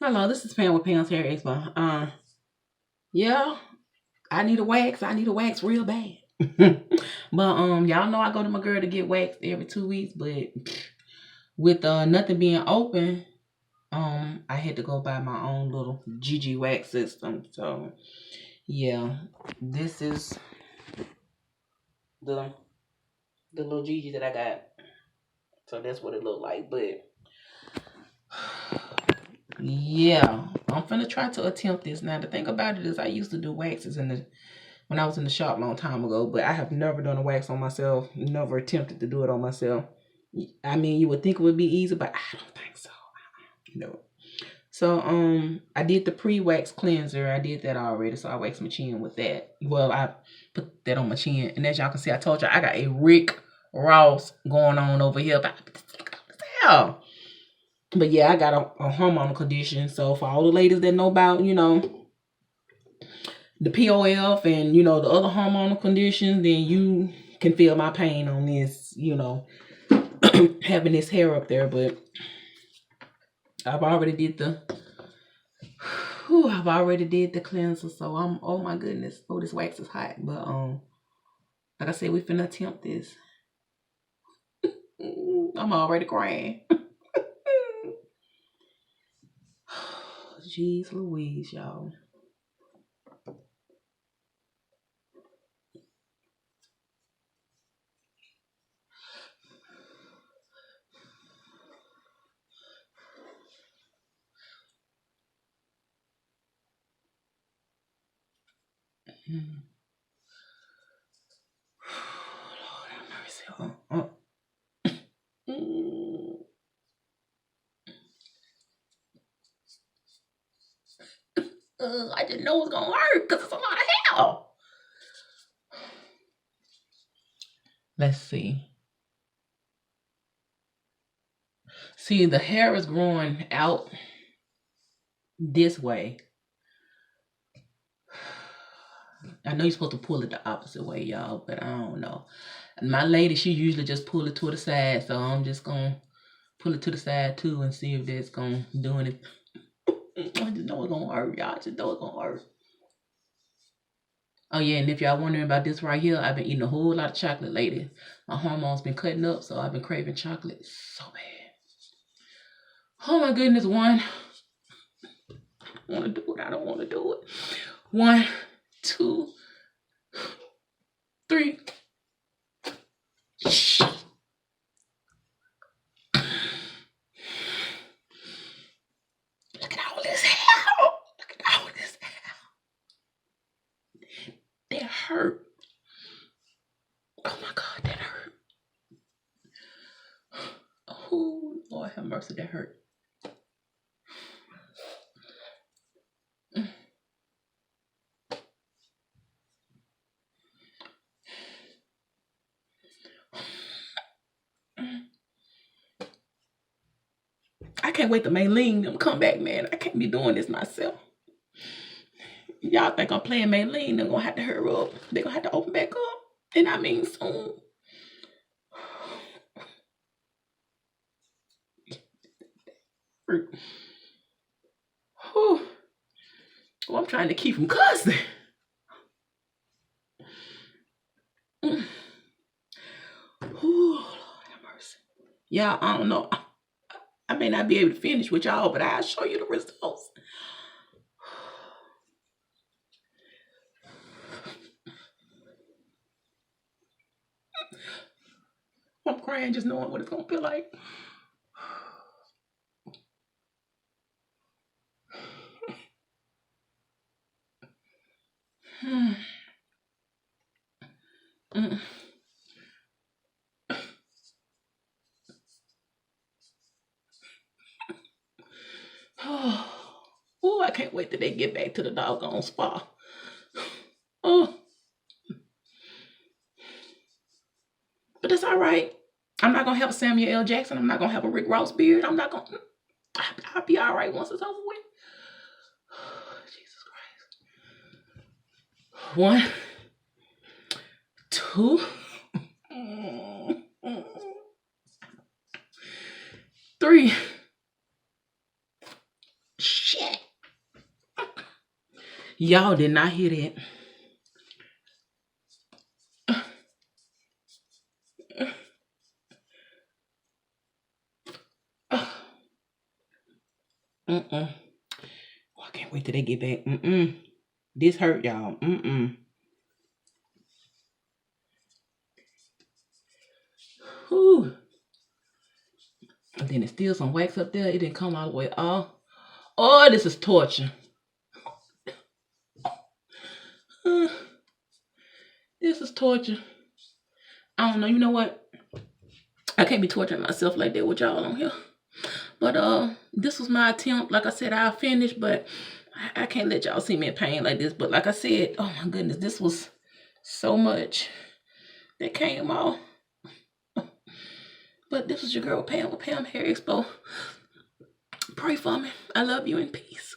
Hello, this is Pam with Pamshairexpo. Yeah, I need a wax. I need a wax real bad. But y'all know I go to my girl to get waxed every 2 weeks, but with nothing being open, I had to go buy my own little GG wax system. So yeah, this is the the little GG that I got. So that's what it looked like. But yeah, I'm finna try to attempt this. Now the thing about it is I used to do waxes when I was in the shop a long time ago, but I have never done a wax on myself, never attempted to do it on myself. I mean, you would think it would be easy, but I don't think so. No. So I did the pre-wax cleanser. I did that already, so I waxed my chin with that. Well, I put that on my chin, and as y'all can see, I told you I got a Rick Ross going on over here. But hell. But yeah, I got a hormonal condition. So for all the ladies that know about, the POF and the other hormonal conditions, then you can feel my pain on this, having this hair up there. But I've already did the cleanser, so I'm, oh my goodness, oh, this wax is hot. But like I said, we finna attempt this. I'm already crying. Jeez Louise, y'all. Lord have mercy. I didn't know it was gonna hurt because it's a lot of hair. Let's see. See, the hair is growing out this way. I know you're supposed to pull it the opposite way, y'all, but I don't know. And my lady, she usually just pull it to the side, so I'm just gonna pull it to the side too and see if that's gonna do anything. I just know it's gonna hurt, y'all. I just know it's gonna hurt. Oh yeah, and if y'all wondering about this right here, I've been eating a whole lot of chocolate lately. My hormones been cutting up, so I've been craving chocolate so bad. Oh my goodness, one. I want to do it. I don't want to do it. 1, 2, 3. Look at all this hair. Look at all this hair. That hurt. Oh my God, that hurt. Oh, Lord have mercy, that hurt. I can't wait to Maylene them come back, man. I can't be doing this myself. Y'all think I'm playing Maylene, they're gonna have to hurry up. They're gonna have to open back up. And I mean soon. Whew. Well, I'm trying to keep from cussing. Ooh, Lord have mercy. Y'all, I don't know. I may not be able to finish with y'all, but I'll show you the results. I'm crying just knowing what it's gonna feel like. Oh, I can't wait till they get back to the doggone spa. Oh, but that's all right. I'm not gonna have Samuel L. Jackson. I'm not gonna have a Rick Ross beard. I'm not gonna. I'll be all right once it's over with. Jesus Christ. 1, 2, 3. Shit. Y'all did not hear that. Mm-mm. Oh, I can't wait till they get back. Mm-mm. This hurt, y'all. Mm-mm. Whew. And then there's still some wax up there. It didn't come all the way off. Oh, this is torture. This is torture. I don't know. You know what? I can't be torturing myself like that with y'all on here. But this was my attempt. Like I said, I'll finish, but I can't let y'all see me in pain like this. But like I said, oh my goodness, this was so much that came off. But this was your girl Pam with Pamshairexpo. Pray for me. I love you and peace.